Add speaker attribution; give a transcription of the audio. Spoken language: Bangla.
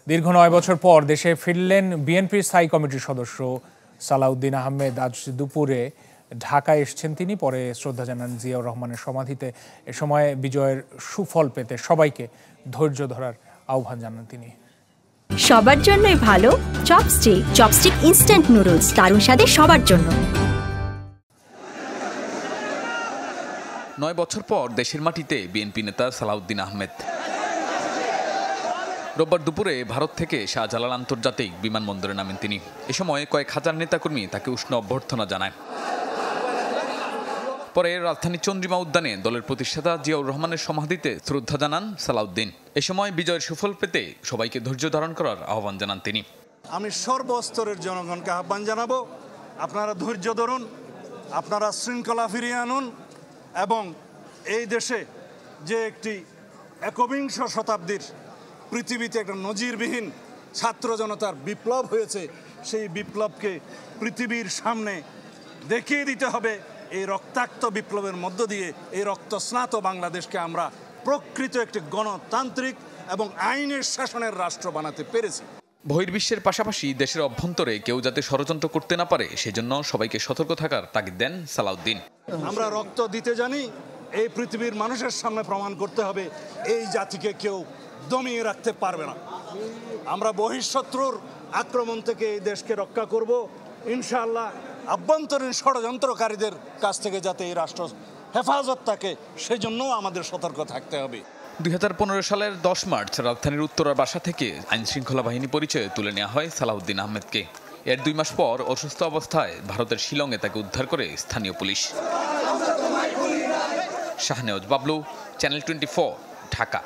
Speaker 1: দীর্ঘ ৯ বছর পর দেশে ফিরলেন বিএনপির স্থায়ী কমিটির সদস্য সালাউদ্দিন আহমেদ। আজ দুপুরে ঢাকায় এসেছেন তিনি। পরে শ্রদ্ধা জানান জিয়াউর রহমানের সমাধিতে। এ সময় বিজয়ের সুফল পেতে সবাইকে ধৈর্য ধরার আহ্বান জানান তিনি।
Speaker 2: সবার জন্যই ভালো চপস্টিক ইনস্ট্যান্ট নুডলস, দারুণ স্বাদে সবার জন্য।
Speaker 3: ৯ বছর পর দেশের মাটিতে বিএনপি নেতা সালাউদ্দিন আহমেদ। রোববার দুপুরে ভারত থেকে শাহজালাল আন্তর্জাতিক বিমানবন্দরে নামেন তিনি। এ সময় কয়েক হাজার নেতাকর্মী তাকে উষ্ণ অভ্যর্থনা জানায়। পরে রাজধানীর চন্দ্রিমা উদ্যানে দলের প্রতিষ্ঠাতা জিয়াউর রহমানের সমাধিতে শ্রদ্ধা জানান সালাউদ্দিন। এ সময় বিজয়ের সুফল পেতে সবাইকে ধৈর্য ধারণ করার আহ্বান জানান তিনি।
Speaker 4: আমি সর্বস্তরের জনগণকে আহ্বান জানাবো, আপনারা ধৈর্য ধরুন, আপনারা শৃঙ্খলা ফিরিয়ে আনুন এবং এই দেশে যে একটি একবিংশ শতাব্দীর পৃথিবীতে একটা নজিরবিহীন ছাত্র জনতার বিপ্লব হয়েছে, সেই বিপ্লবকে পৃথিবীর সামনে দেখিয়ে দিতে হবে। এই রক্তাক্ত বিপ্লবের মধ্য দিয়ে এই রক্তস্নাত বাংলাদেশকে আমরা প্রকৃত একটি গণতান্ত্রিক এবং আইনের শাসনের রাষ্ট্র বানাতে পেরেছি।
Speaker 3: বহির্বিশ্বের পাশাপাশি দেশের অভ্যন্তরে কেউ যাতে ষড়যন্ত্র করতে না পারে সেজন্য সবাইকে সতর্ক থাকার তাগিদ দেন সালাউদ্দিন।
Speaker 4: আমরা রক্ত দিতে জানি, এই পৃথিবীর মানুষের সামনে প্রমাণ করতে হবে এই জাতিকে কেউ দমিয়ে রাখতে পারবে না। আমরা বহিঃশত্রুর আক্রমণ থেকে এই দেশকে রক্ষা করব ইনশাআল্লাহ। আভ্যন্তরীণ ষড়যন্ত্রকারীদের কাছ থেকে যাতে এই রাষ্ট্র হেফাজত থাকে সেজন্য আমাদের সতর্ক থাকতে হবে।
Speaker 3: 2015 সালের 10 মার্চ রাজধানীর উত্তরার বাসা থেকে আইনশৃঙ্খলা বাহিনী পরিচয়ে তুলে নেওয়া হয় সালাউদ্দিন আহমেদকে। এর 2 মাস পর অসুস্থ অবস্থায় ভারতের শিলংয়ে তাকে উদ্ধার করে স্থানীয় পুলিশ। শাহনেওয়াজ বাবলু, চ্যানেল 24, ঢাকা।